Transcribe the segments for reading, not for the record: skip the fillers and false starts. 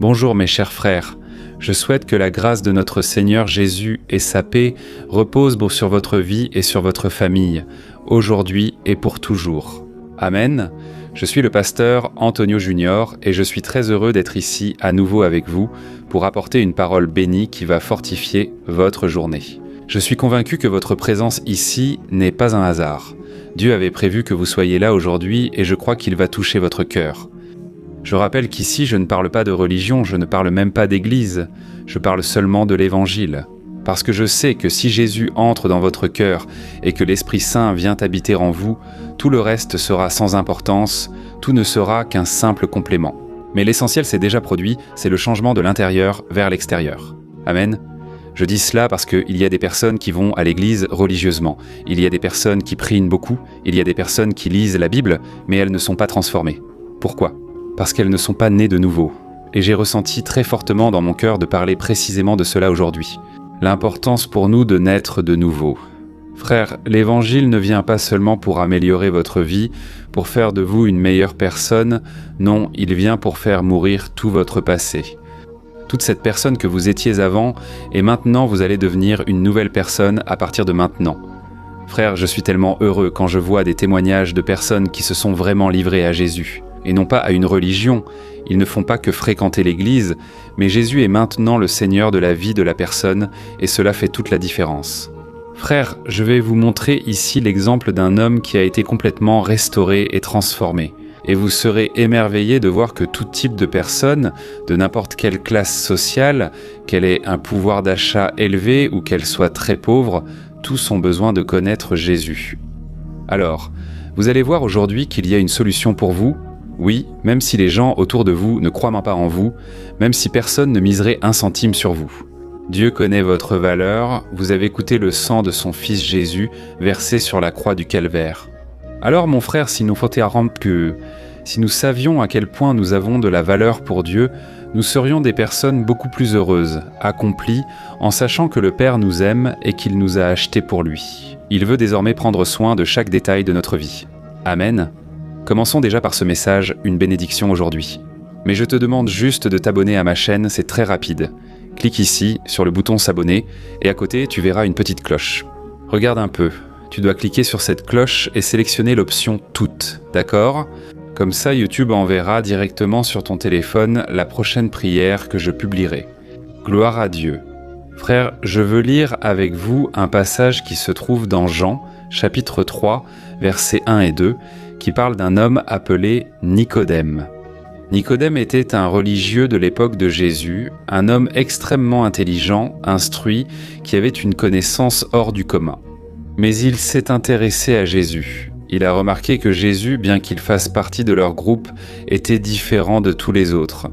Bonjour mes chers frères, je souhaite que la grâce de notre Seigneur Jésus et sa paix reposent sur votre vie et sur votre famille, aujourd'hui et pour toujours. Amen. Je suis le pasteur Antonio Junior et je suis très heureux d'être ici à nouveau avec vous pour apporter une parole bénie qui va fortifier votre journée. Je suis convaincu que votre présence ici n'est pas un hasard. Dieu avait prévu que vous soyez là aujourd'hui et je crois qu'il va toucher votre cœur. Je rappelle qu'ici, je ne parle pas de religion, je ne parle même pas d'église, je parle seulement de l'évangile. Parce que je sais que si Jésus entre dans votre cœur et que l'Esprit Saint vient habiter en vous, tout le reste sera sans importance, tout ne sera qu'un simple complément. Mais l'essentiel s'est déjà produit, c'est le changement de l'intérieur vers l'extérieur. Amen. Je dis cela parce qu'il y a des personnes qui vont à l'église religieusement, il y a des personnes qui prient beaucoup, il y a des personnes qui lisent la Bible, mais elles ne sont pas transformées. Pourquoi ? Parce qu'elles ne sont pas nées de nouveau. Et j'ai ressenti très fortement dans mon cœur de parler précisément de cela aujourd'hui. L'importance pour nous de naître de nouveau. Frères, l'évangile ne vient pas seulement pour améliorer votre vie, pour faire de vous une meilleure personne, non, il vient pour faire mourir tout votre passé. Toute cette personne que vous étiez avant, et maintenant vous allez devenir une nouvelle personne à partir de maintenant. Frères, je suis tellement heureux quand je vois des témoignages de personnes qui se sont vraiment livrées à Jésus. Et non pas à une religion, ils ne font pas que fréquenter l'église, mais Jésus est maintenant le Seigneur de la vie de la personne, et cela fait toute la différence. Frères, je vais vous montrer ici l'exemple d'un homme qui a été complètement restauré et transformé. Et vous serez émerveillés de voir que tout type de personne, de n'importe quelle classe sociale, qu'elle ait un pouvoir d'achat élevé ou qu'elle soit très pauvre, tous ont besoin de connaître Jésus. Alors, vous allez voir aujourd'hui qu'il y a une solution pour vous. Oui, même si les gens autour de vous ne croient même pas en vous, même si personne ne miserait un centime sur vous. Dieu connaît votre valeur, vous avez coûté le sang de son Fils Jésus versé sur la croix du Calvaire. Alors mon frère, si nous savions à quel point nous avons de la valeur pour Dieu, nous serions des personnes beaucoup plus heureuses, accomplies, en sachant que le Père nous aime et qu'il nous a achetés pour lui. Il veut désormais prendre soin de chaque détail de notre vie. Amen. Commençons déjà par ce message, une bénédiction aujourd'hui. Mais je te demande juste de t'abonner à ma chaîne, c'est très rapide. Clique ici, sur le bouton s'abonner, et à côté, tu verras une petite cloche. Regarde un peu, tu dois cliquer sur cette cloche et sélectionner l'option « Toutes », d'accord ? Comme ça, YouTube enverra directement sur ton téléphone la prochaine prière que je publierai. Gloire à Dieu. Frères, je veux lire avec vous un passage qui se trouve dans Jean, chapitre 3, versets 1 et 2, qui parle d'un homme appelé Nicodème. Nicodème était un religieux de l'époque de Jésus, un homme extrêmement intelligent, instruit, qui avait une connaissance hors du commun. Mais il s'est intéressé à Jésus. Il a remarqué que Jésus, bien qu'il fasse partie de leur groupe, était différent de tous les autres.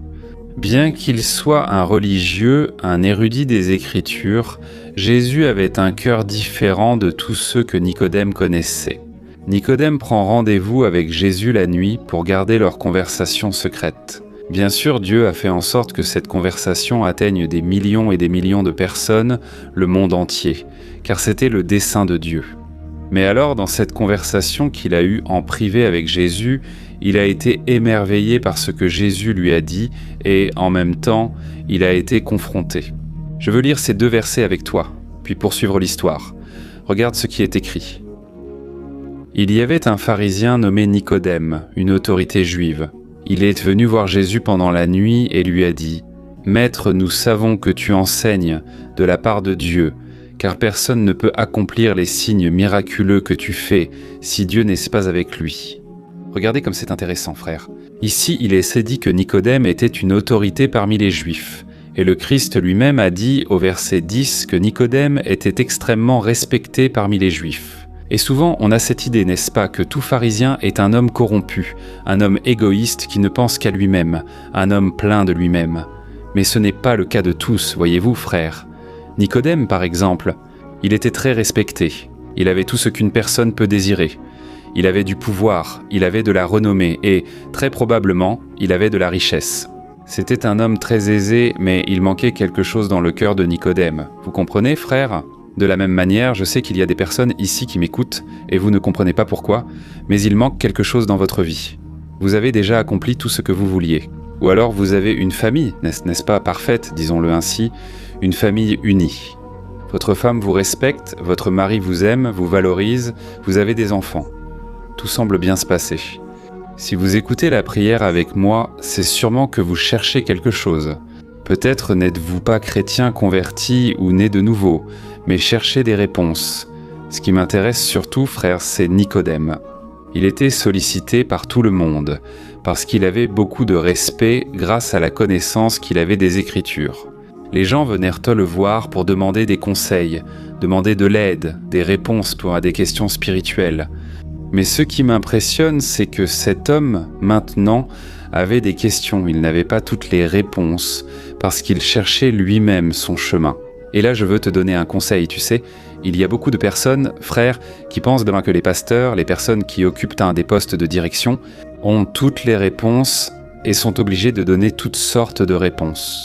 Bien qu'il soit un religieux, un érudit des Écritures, Jésus avait un cœur différent de tous ceux que Nicodème connaissait. Nicodème prend rendez-vous avec Jésus la nuit pour garder leur conversation secrète. Bien sûr, Dieu a fait en sorte que cette conversation atteigne des millions et des millions de personnes, le monde entier, car c'était le dessein de Dieu. Mais alors, dans cette conversation qu'il a eue en privé avec Jésus, il a été émerveillé par ce que Jésus lui a dit et, en même temps, il a été confronté. Je veux lire ces 2 versets avec toi, puis poursuivre l'histoire. Regarde ce qui est écrit. Il y avait un pharisien nommé Nicodème, une autorité juive. Il est venu voir Jésus pendant la nuit et lui a dit « Maître, nous savons que tu enseignes de la part de Dieu, car personne ne peut accomplir les signes miraculeux que tu fais si Dieu n'est pas avec lui. » Regardez comme c'est intéressant, frère. Ici, il est dit que Nicodème était une autorité parmi les Juifs. Et le Christ lui-même a dit au verset 10 que Nicodème était extrêmement respecté parmi les Juifs. Et souvent, on a cette idée, n'est-ce pas, que tout pharisien est un homme corrompu, un homme égoïste qui ne pense qu'à lui-même, un homme plein de lui-même. Mais ce n'est pas le cas de tous, voyez-vous, frères. Nicodème, par exemple, il était très respecté. Il avait tout ce qu'une personne peut désirer. Il avait du pouvoir, il avait de la renommée et, très probablement, il avait de la richesse. C'était un homme très aisé, mais il manquait quelque chose dans le cœur de Nicodème. Vous comprenez, frères ? De la même manière, je sais qu'il y a des personnes ici qui m'écoutent, et vous ne comprenez pas pourquoi, mais il manque quelque chose dans votre vie. Vous avez déjà accompli tout ce que vous vouliez. Ou alors vous avez une famille, n'est-ce pas parfaite, disons-le ainsi, une famille unie. Votre femme vous respecte, votre mari vous aime, vous valorise, vous avez des enfants. Tout semble bien se passer. Si vous écoutez la prière avec moi, c'est sûrement que vous cherchez quelque chose. Peut-être n'êtes-vous pas chrétien converti ou né de nouveau, mais cherchez des réponses. Ce qui m'intéresse surtout, frère, c'est Nicodème. Il était sollicité par tout le monde, parce qu'il avait beaucoup de respect grâce à la connaissance qu'il avait des Écritures. Les gens vinrent le voir pour demander des conseils, demander de l'aide, des réponses à des questions spirituelles. Mais ce qui m'impressionne, c'est que cet homme, maintenant, avait des questions. Il n'avait pas toutes les réponses, parce qu'il cherchait lui-même son chemin. Et là, je veux te donner un conseil, tu sais. Il y a beaucoup de personnes, frères, qui pensent demain que les pasteurs, les personnes qui occupent des postes de direction, ont toutes les réponses et sont obligés de donner toutes sortes de réponses.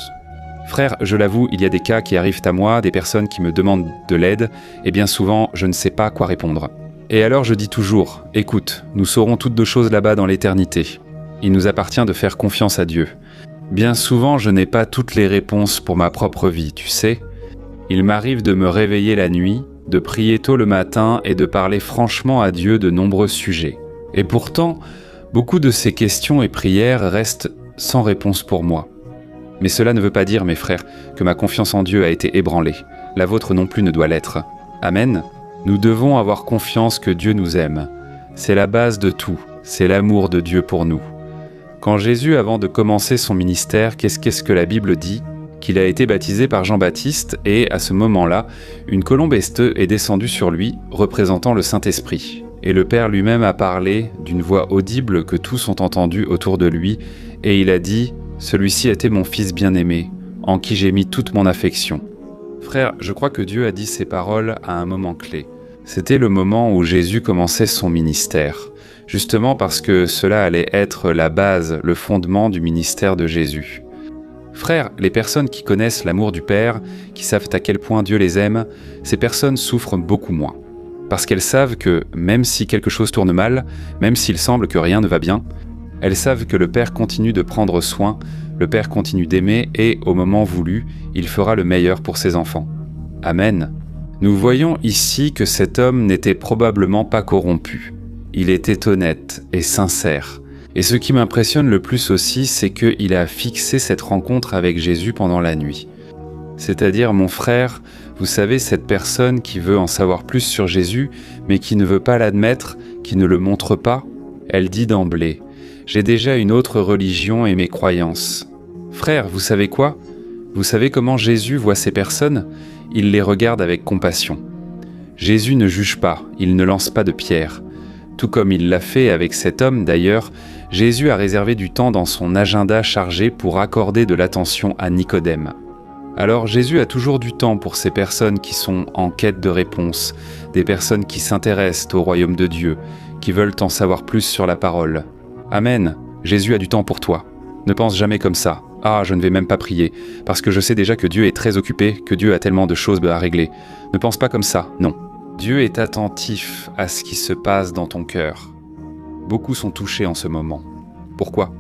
Frère, je l'avoue, il y a des cas qui arrivent à moi, des personnes qui me demandent de l'aide, et bien souvent, je ne sais pas quoi répondre. Et alors je dis toujours, écoute, nous saurons toutes deux choses là-bas dans l'éternité. Il nous appartient de faire confiance à Dieu. Bien souvent, je n'ai pas toutes les réponses pour ma propre vie, tu sais. Il m'arrive de me réveiller la nuit, de prier tôt le matin et de parler franchement à Dieu de nombreux sujets. Et pourtant, beaucoup de ces questions et prières restent sans réponse pour moi. Mais cela ne veut pas dire, mes frères, que ma confiance en Dieu a été ébranlée. La vôtre non plus ne doit l'être. Amen. Nous devons avoir confiance que Dieu nous aime. C'est la base de tout, c'est l'amour de Dieu pour nous. Quand Jésus, avant de commencer son ministère, qu'est-ce que la Bible dit ? Qu'il a été baptisé par Jean-Baptiste et, à ce moment-là, une colombe est descendue sur lui, représentant le Saint-Esprit. Et le Père lui-même a parlé d'une voix audible que tous ont entendue autour de lui, et il a dit « Celui-ci était mon Fils bien-aimé, en qui j'ai mis toute mon affection ». Frère, je crois que Dieu a dit ces paroles à un moment clé. C'était le moment où Jésus commençait son ministère, justement parce que cela allait être la base, le fondement du ministère de Jésus. Frères, les personnes qui connaissent l'amour du Père, qui savent à quel point Dieu les aime, ces personnes souffrent beaucoup moins. Parce qu'elles savent que, même si quelque chose tourne mal, même s'il semble que rien ne va bien, elles savent que le Père continue de prendre soin, le Père continue d'aimer et, au moment voulu, il fera le meilleur pour ses enfants. Amen. Nous voyons ici que cet homme n'était probablement pas corrompu. Il était honnête et sincère. Et ce qui m'impressionne le plus aussi, c'est qu'il a fixé cette rencontre avec Jésus pendant la nuit. C'est-à-dire, mon frère, vous savez, cette personne qui veut en savoir plus sur Jésus, mais qui ne veut pas l'admettre, qui ne le montre pas, elle dit d'emblée « J'ai déjà une autre religion et mes croyances ». Frère, vous savez quoi ? Vous savez comment Jésus voit ces personnes ? Il les regarde avec compassion. Jésus ne juge pas, il ne lance pas de pierre. Tout comme il l'a fait avec cet homme d'ailleurs, Jésus a réservé du temps dans son agenda chargé pour accorder de l'attention à Nicodème. Alors Jésus a toujours du temps pour ces personnes qui sont en quête de réponses, des personnes qui s'intéressent au royaume de Dieu, qui veulent en savoir plus sur la parole. Amen, Jésus a du temps pour toi. Ne pense jamais comme ça. Ah, je ne vais même pas prier, parce que je sais déjà que Dieu est très occupé, que Dieu a tellement de choses à régler. Ne pense pas comme ça, non. Dieu est attentif à ce qui se passe dans ton cœur. Beaucoup sont touchés en ce moment. Pourquoi ?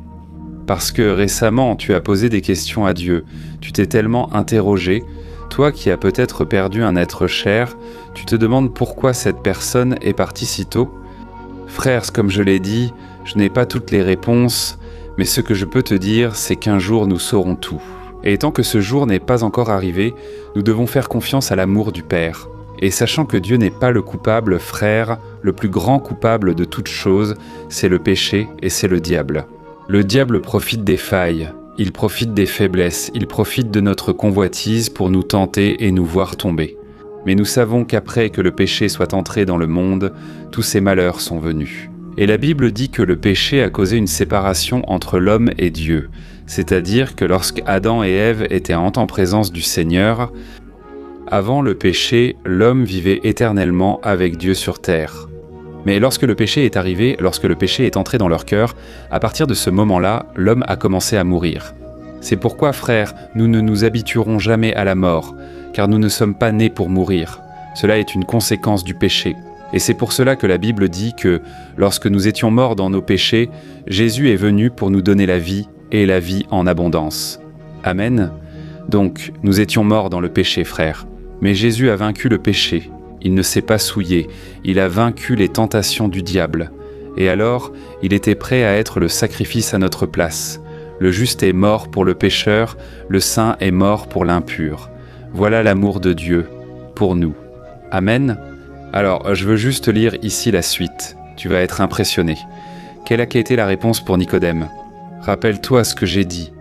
Parce que récemment, tu as posé des questions à Dieu. Tu t'es tellement interrogé. Toi qui as peut-être perdu un être cher, tu te demandes pourquoi cette personne est partie si tôt. Frère, comme je l'ai dit, je n'ai pas toutes les réponses, mais ce que je peux te dire, c'est qu'un jour nous saurons tout. Et tant que ce jour n'est pas encore arrivé, nous devons faire confiance à l'amour du Père. Et sachant que Dieu n'est pas le coupable, frère, le plus grand coupable de toutes choses, c'est le péché et c'est le diable. Le diable profite des failles, il profite des faiblesses, il profite de notre convoitise pour nous tenter et nous voir tomber. Mais nous savons qu'après que le péché soit entré dans le monde, tous ces malheurs sont venus. Et la Bible dit que le péché a causé une séparation entre l'homme et Dieu, c'est-à-dire que lorsque Adam et Ève étaient en présence du Seigneur, avant le péché, l'homme vivait éternellement avec Dieu sur terre. Mais lorsque le péché est arrivé, lorsque le péché est entré dans leur cœur, à partir de ce moment-là, l'homme a commencé à mourir. C'est pourquoi, frères, nous ne nous habituerons jamais à la mort, car nous ne sommes pas nés pour mourir. Cela est une conséquence du péché. Et c'est pour cela que la Bible dit que, lorsque nous étions morts dans nos péchés, Jésus est venu pour nous donner la vie, et la vie en abondance. Amen. Donc, nous étions morts dans le péché, frères. Mais Jésus a vaincu le péché. Il ne s'est pas souillé. Il a vaincu les tentations du diable. Et alors, il était prêt à être le sacrifice à notre place. Le juste est mort pour le pécheur, le saint est mort pour l'impur. Voilà l'amour de Dieu pour nous. Amen. Alors, je veux juste lire ici la suite. Tu vas être impressionné. Quelle a été la réponse pour Nicodème? Rappelle-toi ce que j'ai dit.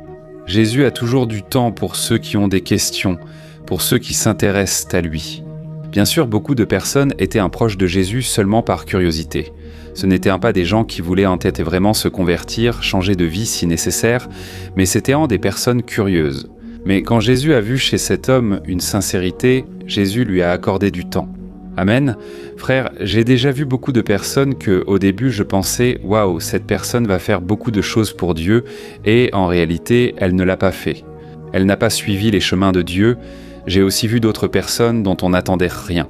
Jésus a toujours du temps pour ceux qui ont des questions, pour ceux qui s'intéressent à lui. Bien sûr, beaucoup de personnes étaient un proche de Jésus seulement par curiosité. Ce n'étaient pas des gens qui voulaient en tête vraiment se convertir, changer de vie si nécessaire, mais c'était des personnes curieuses. Mais quand Jésus a vu chez cet homme une sincérité, Jésus lui a accordé du temps. Amen. Frère, j'ai déjà vu beaucoup de personnes que, au début, je pensais « Waouh, cette personne va faire beaucoup de choses pour Dieu » et en réalité, elle ne l'a pas fait. Elle n'a pas suivi les chemins de Dieu. J'ai aussi vu d'autres personnes dont on n'attendait rien.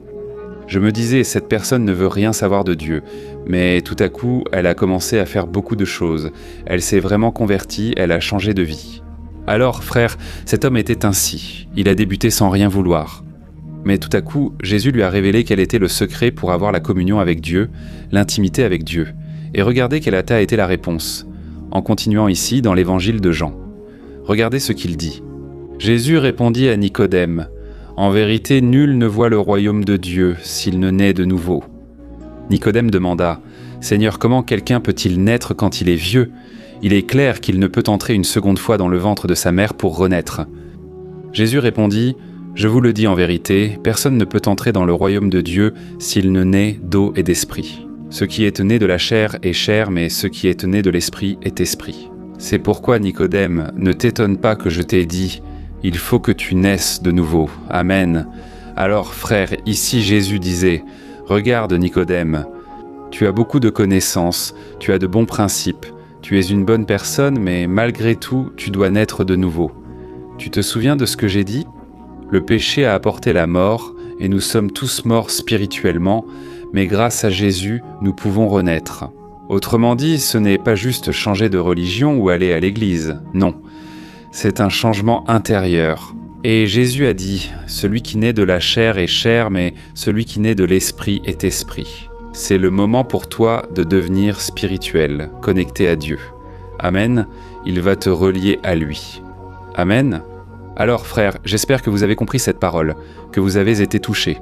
Je me disais « Cette personne ne veut rien savoir de Dieu ». Mais tout à coup, elle a commencé à faire beaucoup de choses. Elle s'est vraiment convertie, elle a changé de vie. Alors, frère, cet homme était ainsi. Il a débuté sans rien vouloir. Mais tout à coup, Jésus lui a révélé quel était le secret pour avoir la communion avec Dieu, l'intimité avec Dieu. Et regardez quelle a été la réponse, en continuant ici dans l'évangile de Jean. Regardez ce qu'il dit. Jésus répondit à Nicodème, « En vérité, nul ne voit le royaume de Dieu s'il ne naît de nouveau. » Nicodème demanda, « Seigneur, comment quelqu'un peut-il naître quand il est vieux? Il est clair qu'il ne peut entrer une seconde fois dans le ventre de sa mère pour renaître. » Jésus répondit, « Je vous le dis en vérité, personne ne peut entrer dans le royaume de Dieu s'il ne naît d'eau et d'esprit. Ce qui est né de la chair est chair, mais ce qui est né de l'esprit est esprit. C'est pourquoi, Nicodème, ne t'étonne pas que je t'ai dit, il faut que tu naisses de nouveau. Amen. Alors, frère, ici Jésus disait, regarde, Nicodème, tu as beaucoup de connaissances, tu as de bons principes, tu es une bonne personne, mais malgré tout, tu dois naître de nouveau. Tu te souviens de ce que j'ai dit ? Le péché a apporté la mort, et nous sommes tous morts spirituellement, mais grâce à Jésus, nous pouvons renaître. Autrement dit, ce n'est pas juste changer de religion ou aller à l'église, non. C'est un changement intérieur. Et Jésus a dit, « Celui qui naît de la chair est chair, mais celui qui naît de l'esprit est esprit. » C'est le moment pour toi de devenir spirituel, connecté à Dieu. Amen, il va te relier à lui. Amen. Alors frères, j'espère que vous avez compris cette parole, que vous avez été touchés.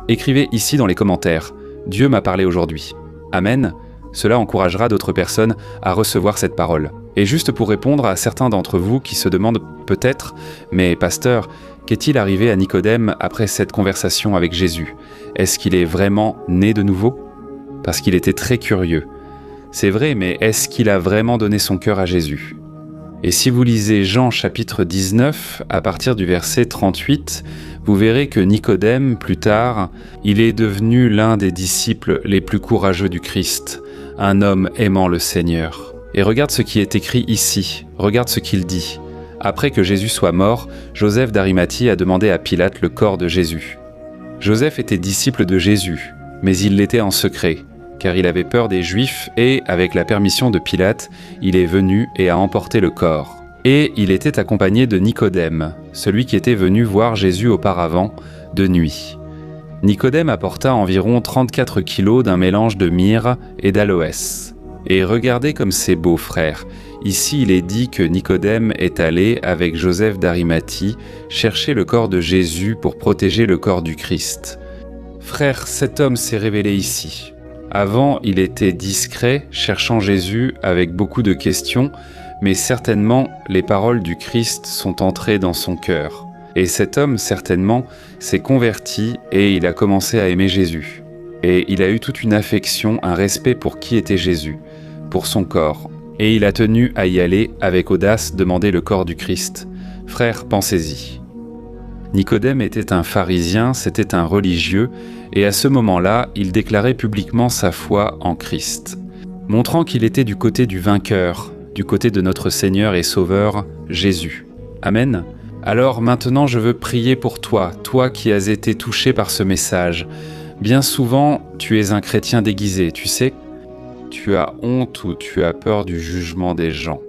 Écrivez ici dans les commentaires, Dieu m'a parlé aujourd'hui. Amen. Cela encouragera d'autres personnes à recevoir cette parole. Et juste pour répondre à certains d'entre vous qui se demandent peut-être, mais pasteur, qu'est-il arrivé à Nicodème après cette conversation avec Jésus? Est-ce qu'il est vraiment né de nouveau? Parce qu'il était très curieux. C'est vrai, mais est-ce qu'il a vraiment donné son cœur à Jésus? Et si vous lisez Jean chapitre 19, à partir du verset 38, vous verrez que Nicodème, plus tard, il est devenu l'un des disciples les plus courageux du Christ, un homme aimant le Seigneur. Et regarde ce qui est écrit ici, regarde ce qu'il dit. Après que Jésus soit mort, Joseph d'Arimathie a demandé à Pilate le corps de Jésus. Joseph était disciple de Jésus, mais il l'était en secret, car il avait peur des Juifs et, avec la permission de Pilate, il est venu et a emporté le corps. Et il était accompagné de Nicodème, celui qui était venu voir Jésus auparavant, de nuit. Nicodème apporta environ 34 kilos d'un mélange de myrrhe et d'aloès. Et regardez comme c'est beau, frère. Ici, il est dit que Nicodème est allé, avec Joseph d'Arimathie, chercher le corps de Jésus pour protéger le corps du Christ. Frère, cet homme s'est révélé ici. Avant, il était discret, cherchant Jésus avec beaucoup de questions, mais certainement, les paroles du Christ sont entrées dans son cœur. Et cet homme, certainement, s'est converti et il a commencé à aimer Jésus. Et il a eu toute une affection, un respect pour qui était Jésus, pour son corps. Et il a tenu à y aller avec audace demander le corps du Christ. Frère, pensez-y. Nicodème était un pharisien, c'était un religieux, et à ce moment-là, il déclarait publiquement sa foi en Christ, montrant qu'il était du côté du vainqueur, du côté de notre Seigneur et Sauveur, Jésus. Amen. Alors maintenant, je veux prier pour toi, toi qui as été touché par ce message. Bien souvent, tu es un chrétien déguisé, tu sais. Tu as honte ou tu as peur du jugement des gens.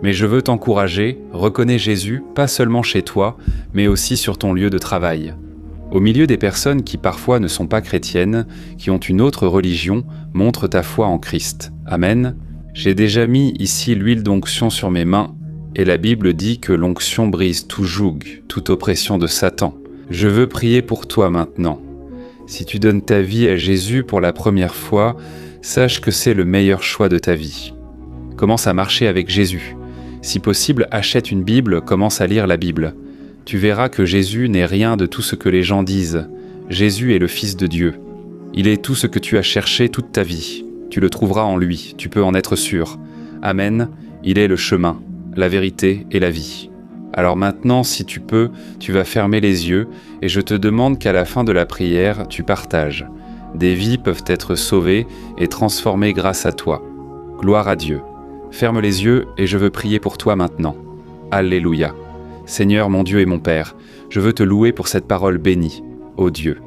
Mais je veux t'encourager, reconnais Jésus, pas seulement chez toi, mais aussi sur ton lieu de travail. Au milieu des personnes qui parfois ne sont pas chrétiennes, qui ont une autre religion, montre ta foi en Christ. Amen. J'ai déjà mis ici l'huile d'onction sur mes mains, et la Bible dit que l'onction brise tout joug, toute oppression de Satan. Je veux prier pour toi maintenant. Si tu donnes ta vie à Jésus pour la première fois, sache que c'est le meilleur choix de ta vie. Commence à marcher avec Jésus. Si possible, achète une Bible, commence à lire la Bible. Tu verras que Jésus n'est rien de tout ce que les gens disent. Jésus est le Fils de Dieu. Il est tout ce que tu as cherché toute ta vie. Tu le trouveras en lui, tu peux en être sûr. Amen, il est le chemin, la vérité et la vie. Alors maintenant, si tu peux, tu vas fermer les yeux et je te demande qu'à la fin de la prière, tu partages. Des vies peuvent être sauvées et transformées grâce à toi. Gloire à Dieu. Ferme les yeux et je veux prier pour toi maintenant. Alléluia. Seigneur mon Dieu et mon Père, je veux te louer pour cette parole bénie, ô Dieu.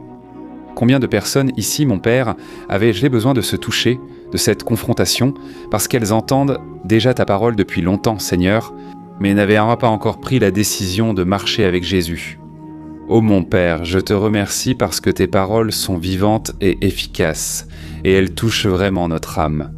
Combien de personnes ici, mon Père, avaient-je besoin de se toucher, de cette confrontation, parce qu'elles entendent déjà ta parole depuis longtemps, Seigneur, mais n'avaient pas encore pris la décision de marcher avec Jésus. Ô mon Père, je te remercie parce que tes paroles sont vivantes et efficaces, et elles touchent vraiment notre âme.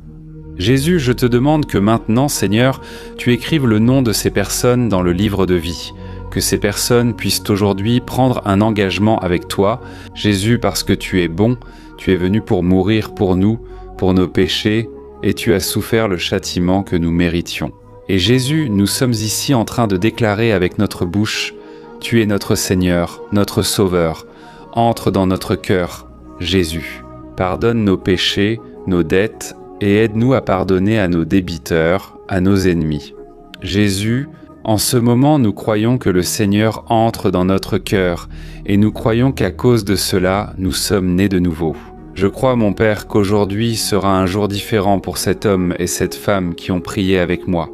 Jésus, je te demande que maintenant, Seigneur, tu écrives le nom de ces personnes dans le livre de vie, que ces personnes puissent aujourd'hui prendre un engagement avec toi, Jésus, parce que tu es bon, tu es venu pour mourir pour nous, pour nos péchés, et tu as souffert le châtiment que nous méritions. Et Jésus, nous sommes ici en train de déclarer avec notre bouche, tu es notre Seigneur, notre Sauveur, entre dans notre cœur, Jésus. Pardonne nos péchés, nos dettes, et aide-nous à pardonner à nos débiteurs, à nos ennemis. Jésus, en ce moment, nous croyons que le Seigneur entre dans notre cœur, et nous croyons qu'à cause de cela, nous sommes nés de nouveau. Je crois, mon Père, qu'aujourd'hui sera un jour différent pour cet homme et cette femme qui ont prié avec moi.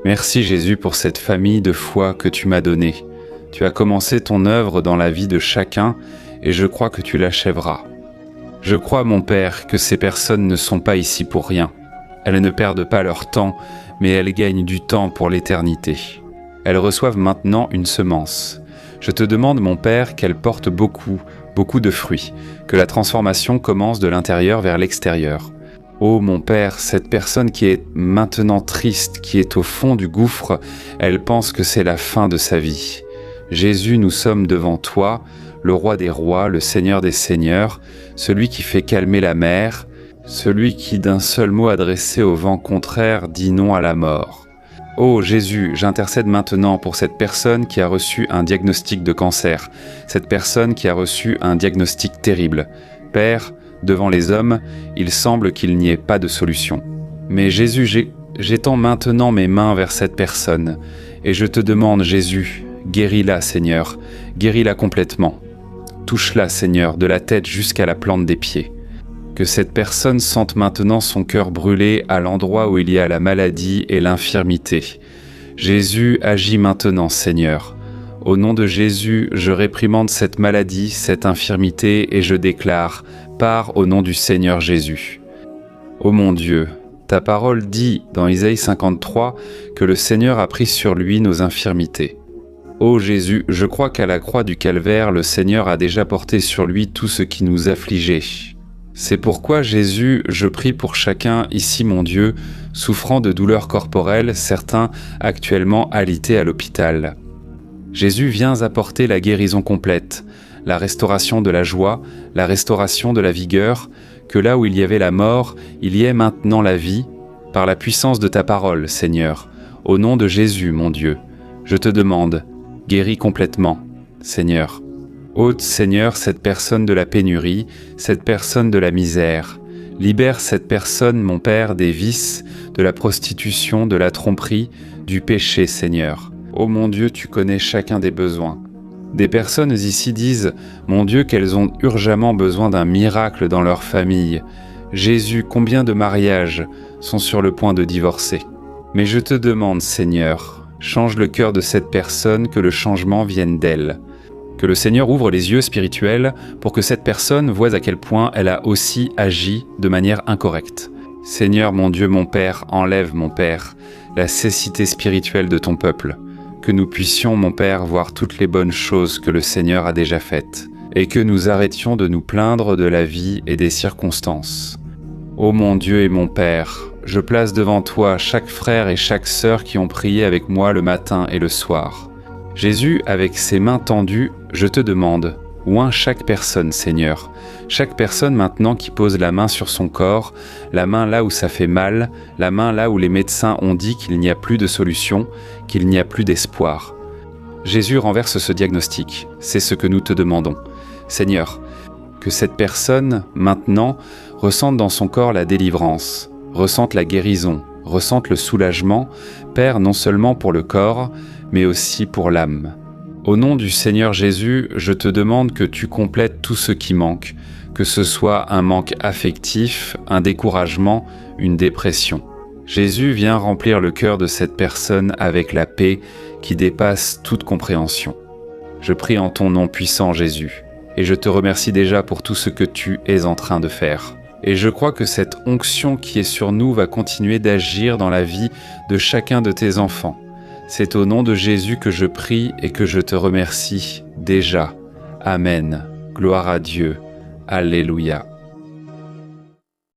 Merci Jésus pour cette famille de foi que tu m'as donnée. Tu as commencé ton œuvre dans la vie de chacun, et je crois que tu l'achèveras. Je crois, mon Père, que ces personnes ne sont pas ici pour rien. Elles ne perdent pas leur temps, mais elles gagnent du temps pour l'éternité. Elles reçoivent maintenant une semence. Je te demande, mon Père, qu'elles portent beaucoup de fruits, que la transformation commence de l'intérieur vers l'extérieur. Ô mon Père, cette personne qui est maintenant triste, qui est au fond du gouffre, elle pense que c'est la fin de sa vie. Jésus, nous sommes devant toi, le roi des rois, le Seigneur des seigneurs, celui qui fait calmer la mer, celui qui d'un seul mot adressé au vent contraire dit non à la mort. Ô Jésus, j'intercède maintenant pour cette personne qui a reçu un diagnostic de cancer, cette personne qui a reçu un diagnostic terrible. Père, devant les hommes, il semble qu'il n'y ait pas de solution. Mais Jésus, j'étends maintenant mes mains vers cette personne, et je te demande, Jésus, guéris-la, Seigneur, guéris-la complètement. Touche-la, Seigneur, de la tête jusqu'à la plante des pieds. Que cette personne sente maintenant son cœur brûler à l'endroit où il y a la maladie et l'infirmité. Jésus, agis maintenant, Seigneur. Au nom de Jésus, je réprimande cette maladie, cette infirmité, et je déclare, pars au nom du Seigneur Jésus. Ô mon Dieu, ta parole dit dans Isaïe 53 que le Seigneur a pris sur lui nos infirmités. Ô Jésus, je crois qu'à la croix du Calvaire, le Seigneur a déjà porté sur lui tout ce qui nous affligeait. C'est pourquoi, Jésus, je prie pour chacun ici, mon Dieu, souffrant de douleurs corporelles, certains actuellement alités à l'hôpital. Jésus, viens apporter la guérison complète, la restauration de la joie, la restauration de la vigueur, que là où il y avait la mort, il y ait maintenant la vie, par la puissance de ta parole, Seigneur. Au nom de Jésus, mon Dieu, je te demande, guéris complètement, Seigneur. Ôte, Seigneur, cette personne de la pénurie, cette personne de la misère. Libère cette personne, mon Père, des vices, de la prostitution, de la tromperie, du péché, Seigneur. Ô mon Dieu, tu connais chacun des besoins. Des personnes ici disent, mon Dieu, qu'elles ont urgemment besoin d'un miracle dans leur famille. Jésus, combien de mariages sont sur le point de divorcer? Mais je te demande, Seigneur, change le cœur de cette personne, que le changement vienne d'elle. Que le Seigneur ouvre les yeux spirituels pour que cette personne voie à quel point elle a aussi agi de manière incorrecte. Seigneur, mon Dieu, mon Père, enlève, mon Père, la cécité spirituelle de ton peuple, que nous puissions, mon Père, voir toutes les bonnes choses que le Seigneur a déjà faites, et que nous arrêtions de nous plaindre de la vie et des circonstances. Ô mon Dieu et mon Père, je place devant toi chaque frère et chaque sœur qui ont prié avec moi le matin et le soir. Jésus, avec ses mains tendues, je te demande, oins chaque personne, Seigneur, chaque personne maintenant qui pose la main sur son corps, la main là où ça fait mal, la main là où les médecins ont dit qu'il n'y a plus de solution, qu'il n'y a plus d'espoir. Jésus renverse ce diagnostic, c'est ce que nous te demandons. Seigneur, que cette personne, maintenant, ressente dans son corps la délivrance, ressente la guérison, ressente le soulagement, Père, non seulement pour le corps, mais aussi pour l'âme. Au nom du Seigneur Jésus, je te demande que tu complètes tout ce qui manque, que ce soit un manque affectif, un découragement, une dépression. Jésus vient remplir le cœur de cette personne avec la paix qui dépasse toute compréhension. Je prie en ton nom puissant, Jésus, et je te remercie déjà pour tout ce que tu es en train de faire. Et je crois que cette onction qui est sur nous va continuer d'agir dans la vie de chacun de tes enfants. C'est au nom de Jésus que je prie et que je te remercie déjà. Amen. Gloire à Dieu. Alléluia.